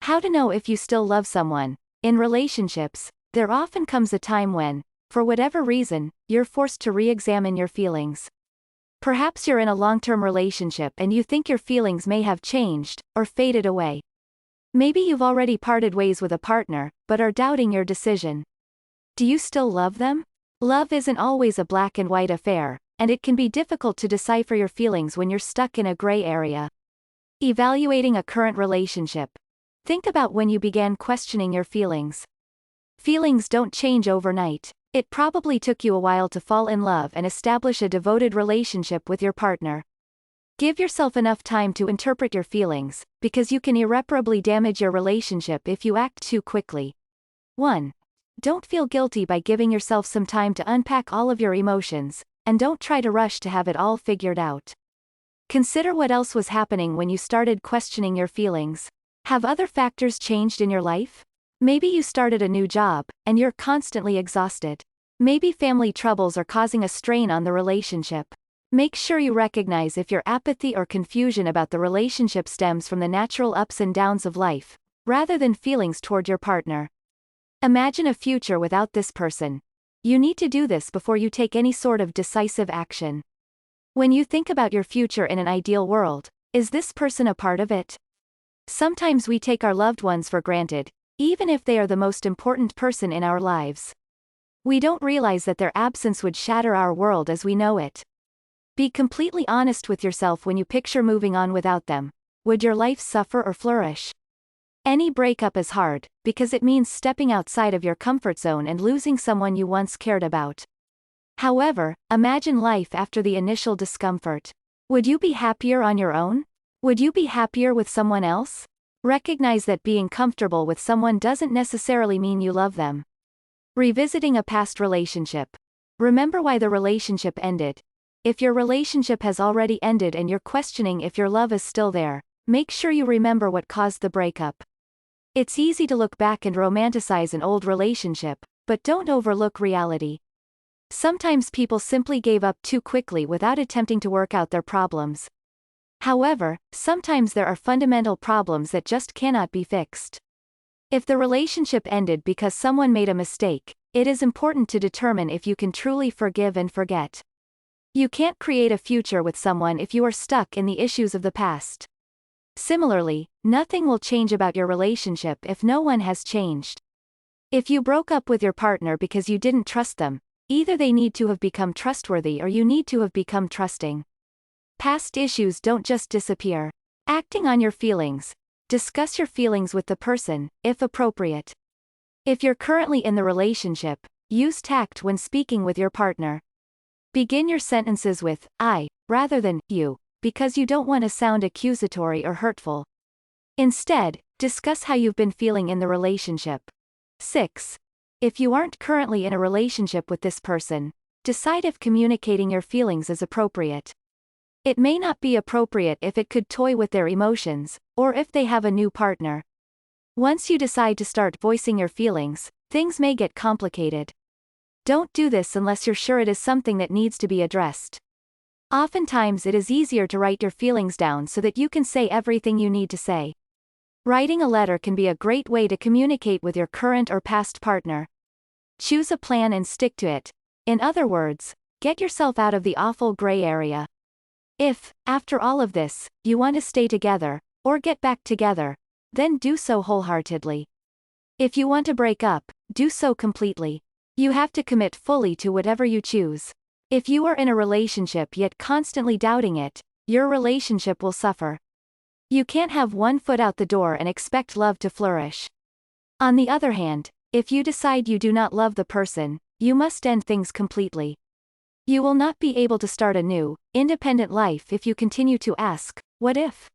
How to know if you still love someone. In relationships, there often comes a time when, for whatever reason, you're forced to re-examine your feelings. Perhaps you're in a long-term relationship and you think your feelings may have changed, or faded away. Maybe you've already parted ways with a partner, but are doubting your decision. Do you still love them? Love isn't always a black and white affair, and it can be difficult to decipher your feelings when you're stuck in a gray area. Evaluating a current relationship. Think about when you began questioning your feelings. Feelings don't change overnight. It probably took you a while to fall in love and establish a devoted relationship with your partner. Give yourself enough time to interpret your feelings, because you can irreparably damage your relationship if you act too quickly. 1. Don't feel guilty by giving yourself some time to unpack all of your emotions, and don't try to rush to have it all figured out. Consider what else was happening when you started questioning your feelings. Have other factors changed in your life? Maybe you started a new job, and you're constantly exhausted. Maybe family troubles are causing a strain on the relationship. Make sure you recognize if your apathy or confusion about the relationship stems from the natural ups and downs of life, rather than feelings toward your partner. Imagine a future without this person. You need to do this before you take any sort of decisive action. When you think about your future in an ideal world, is this person a part of it? Sometimes we take our loved ones for granted, even if they are the most important person in our lives. We don't realize that their absence would shatter our world as we know it. Be completely honest with yourself when you picture moving on without them. Would your life suffer or flourish? Any breakup is hard, because it means stepping outside of your comfort zone and losing someone you once cared about. However, imagine life after the initial discomfort. Would you be happier on your own? Would you be happier with someone else? Recognize that being comfortable with someone doesn't necessarily mean you love them. Revisiting a past relationship. Remember why the relationship ended. If your relationship has already ended and you're questioning if your love is still there, make sure you remember what caused the breakup. It's easy to look back and romanticize an old relationship, but don't overlook reality. Sometimes people simply gave up too quickly without attempting to work out their problems. However, sometimes there are fundamental problems that just cannot be fixed. If the relationship ended because someone made a mistake, it is important to determine if you can truly forgive and forget. You can't create a future with someone if you are stuck in the issues of the past. Similarly, nothing will change about your relationship if no one has changed. If you broke up with your partner because you didn't trust them, either they need to have become trustworthy or you need to have become trusting. Past issues don't just disappear. Acting on your feelings. Discuss your feelings with the person, if appropriate. If you're currently in the relationship, use tact when speaking with your partner. Begin your sentences with I, rather than you, because you don't want to sound accusatory or hurtful. Instead, discuss how you've been feeling in the relationship. 6. If you aren't currently in a relationship with this person, decide if communicating your feelings is appropriate. It may not be appropriate if it could toy with their emotions, or if they have a new partner. Once you decide to start voicing your feelings, things may get complicated. Don't do this unless you're sure it is something that needs to be addressed. Oftentimes it is easier to write your feelings down so that you can say everything you need to say. Writing a letter can be a great way to communicate with your current or past partner. Choose a plan and stick to it. In other words, get yourself out of the awful gray area. If, after all of this, you want to stay together, or get back together, then do so wholeheartedly. If you want to break up, do so completely. You have to commit fully to whatever you choose. If you are in a relationship yet constantly doubting it, your relationship will suffer. You can't have one foot out the door and expect love to flourish. On the other hand, if you decide you do not love the person, you must end things completely. You will not be able to start a new, independent life if you continue to ask, what if?